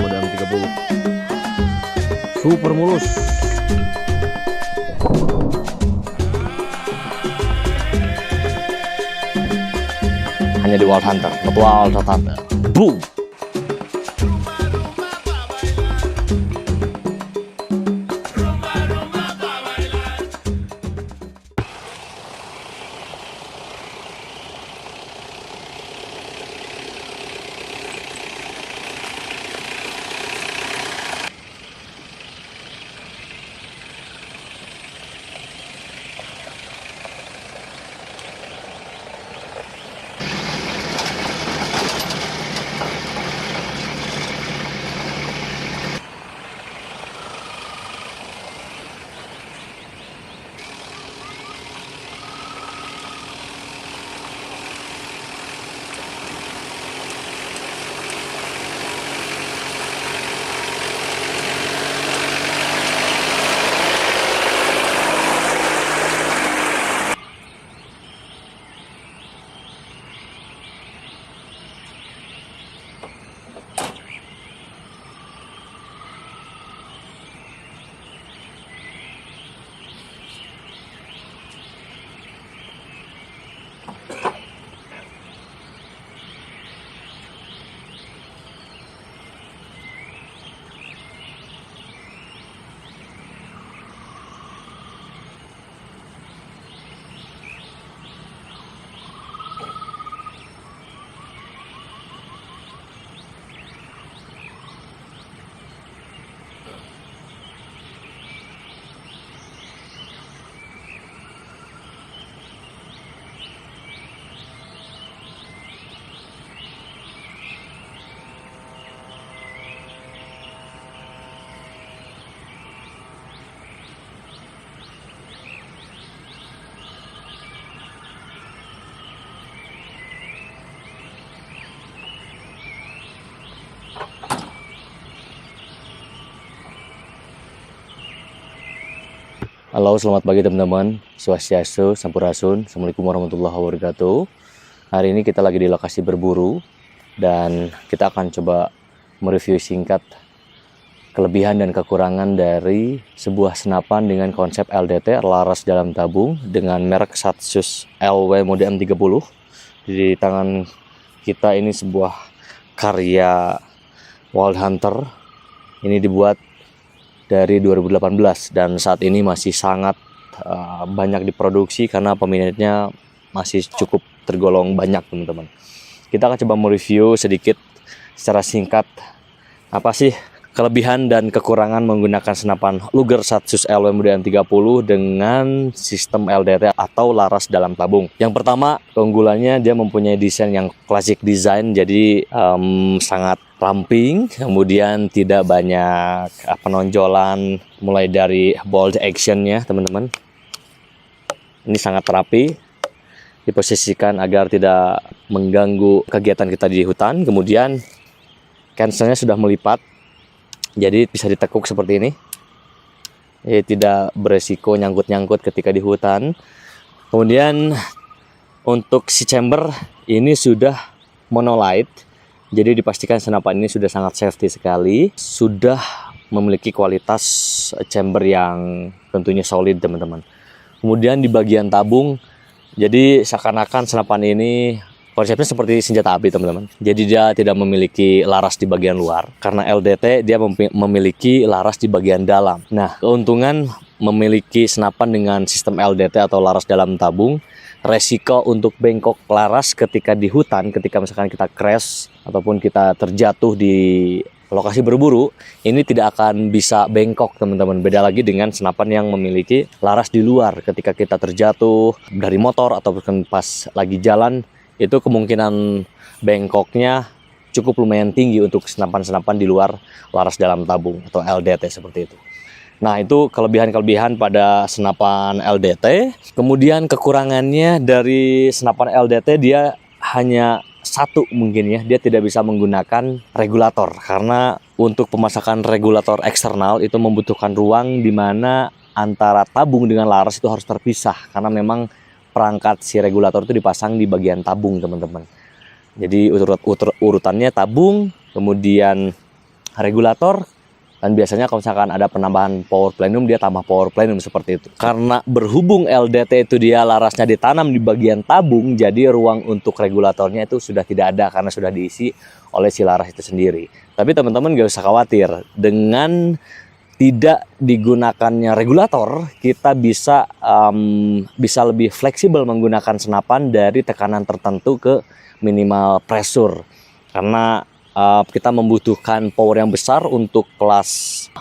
model 30. Super mulus. Hanya di Wild Hunter, Wild Hunter. Boom. Halo, selamat pagi teman-teman. Swastiastu, Sampurasun. Assalamualaikum warahmatullahi wabarakatuh. Hari ini kita lagi di lokasi berburu dan kita akan coba mereview singkat kelebihan dan kekurangan dari sebuah senapan dengan konsep LDT, laras dalam tabung, dengan merek Satsus LW mode M30. Di tangan kita ini sebuah karya Wild Hunter. Ini dibuat dari 2018 dan saat ini masih sangat banyak diproduksi karena peminatnya masih cukup tergolong banyak teman-teman. Kita akan coba mereview sedikit secara singkat apa sih kelebihan dan kekurangan menggunakan senapan Luger Satsus LW mode M30 dengan sistem LDT atau laras dalam tabung. Yang pertama, keunggulannya dia mempunyai desain yang classic design, jadi sangat ramping, kemudian tidak banyak penonjolan mulai dari bolt actionnya teman-teman. Ini sangat rapi, diposisikan agar tidak mengganggu kegiatan kita di hutan. Kemudian cancelnya sudah melipat, jadi bisa ditekuk seperti ini. Tidak beresiko nyangkut-nyangkut ketika di hutan. Kemudian untuk si chamber ini sudah monolight, jadi dipastikan senapan ini sudah sangat safety sekali. Sudah memiliki kualitas chamber yang tentunya solid teman-teman. Kemudian di bagian tabung, jadi seakan-akan senapan ini konsepnya seperti senjata api teman-teman. Jadi dia tidak memiliki laras di bagian luar. Karena LDT dia memiliki laras di bagian dalam. Nah, keuntungan memiliki senapan dengan sistem LDT atau laras dalam tabung, resiko untuk bengkok laras ketika di hutan, ketika misalkan kita crash ataupun kita terjatuh di lokasi berburu, ini tidak akan bisa bengkok teman-teman. Beda lagi dengan senapan yang memiliki laras di luar. Ketika kita terjatuh dari motor ataupun pas lagi jalan, itu kemungkinan bengkoknya cukup lumayan tinggi untuk senapan-senapan di luar laras dalam tabung atau LDT seperti itu. Nah, itu kelebihan-kelebihan pada senapan LDT. Kemudian kekurangannya dari senapan LDT, dia hanya satu mungkin ya, dia tidak bisa menggunakan regulator. Karena untuk pemasangan regulator eksternal itu membutuhkan ruang di mana antara tabung dengan laras itu harus terpisah. Karena memang perangkat si regulator itu dipasang di bagian tabung teman-teman. Jadi urutannya tabung, kemudian regulator, dan biasanya kalau misalkan ada penambahan power plenum, dia tambah power plenum seperti itu. Karena berhubung LDT itu dia larasnya ditanam di bagian tabung, jadi ruang untuk regulatornya itu sudah tidak ada karena sudah diisi oleh si laras itu sendiri. Tapi teman-teman gak usah khawatir, dengan tidak digunakannya regulator, kita bisa lebih fleksibel menggunakan senapan dari tekanan tertentu ke minimal pressure. Karena kita membutuhkan power yang besar untuk kelas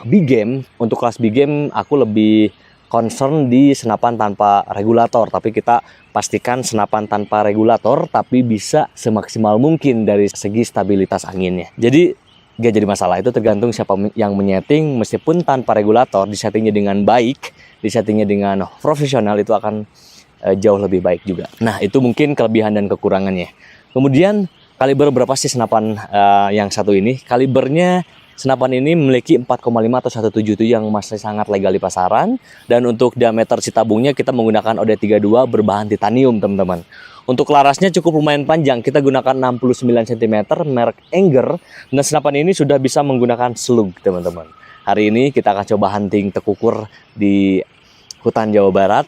big game. Untuk kelas big game aku lebih concern di senapan tanpa regulator, tapi kita pastikan senapan tanpa regulator tapi bisa semaksimal mungkin dari segi stabilitas anginnya. Jadi gak jadi masalah, itu tergantung siapa yang menyeting. Meskipun tanpa regulator, disettingnya dengan baik, disettingnya dengan profesional, itu akan jauh lebih baik juga. Nah, itu mungkin kelebihan dan kekurangannya. Kemudian kaliber berapa sih senapan yang satu ini? Kalibernya senapan ini memiliki 4,5 atau 177 yang masih sangat legal di pasaran. Dan untuk diameter si tabungnya kita menggunakan OD32 berbahan titanium, teman-teman. Untuk larasnya cukup lumayan panjang, kita gunakan 69 cm merek Enger. Dan senapan ini sudah bisa menggunakan slug, teman-teman. Hari ini kita akan coba hunting tekukur di hutan Jawa Barat.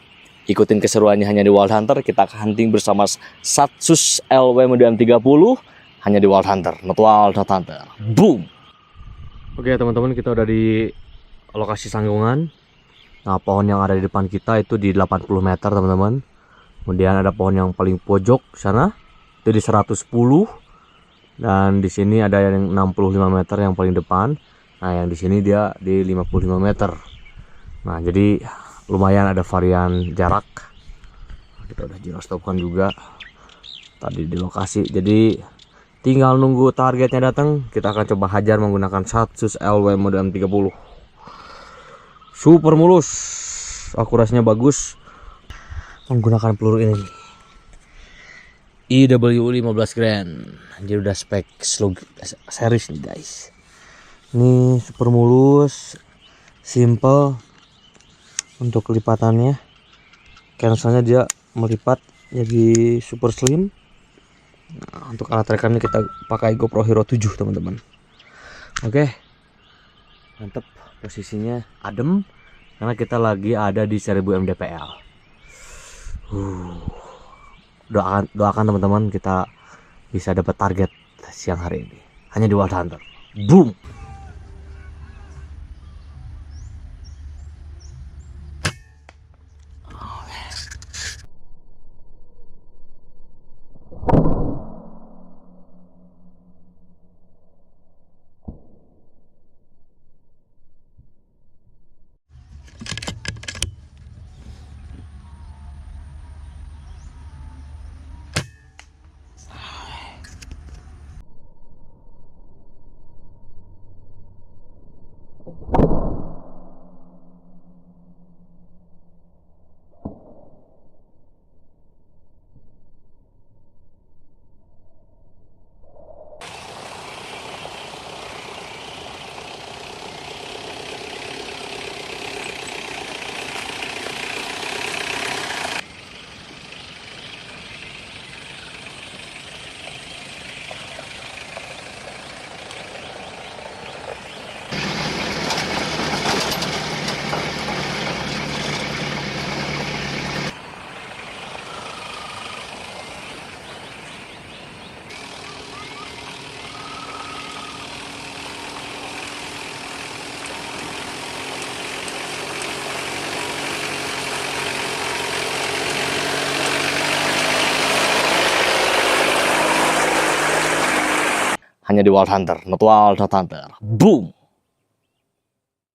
Ikutin keseruannya hanya di Wild Hunter. Kita akan hunting bersama Satsus LW Mode M30 hanya di Wild Hunter, not Wild, not Hunter. Boom. Oke teman-teman, kita udah di lokasi sanggungan. Nah, pohon yang ada di depan kita itu di 80 meter, teman-teman. Kemudian ada pohon yang paling pojok sana itu di 110, dan di sini ada yang 65 meter yang paling depan. Nah, yang di sini dia di 55 meter. Nah, jadi lumayan ada varian jarak. Kita udah girostopkan juga tadi di lokasi. Jadi tinggal nunggu targetnya datang. Kita akan coba hajar menggunakan Satsus LW Mode M30. Super mulus, akurasinya bagus. Menggunakan peluru ini IW 15 Grand. Jadi udah spek slug series nih guys. Ini super mulus, simple. Untuk kelipatannya, cancelnya dia melipat jadi super slim. Nah, untuk alat rekamnya kita pakai GoPro Hero 7, teman-teman. Oke, mantep. Posisinya adem karena kita lagi ada di 1000 mdpl. Doakan teman-teman kita bisa dapat target siang hari ini hanya di Wild Hunter. Boom. Hanya di Wild Hunter, not Wild, not Hunter. Boom.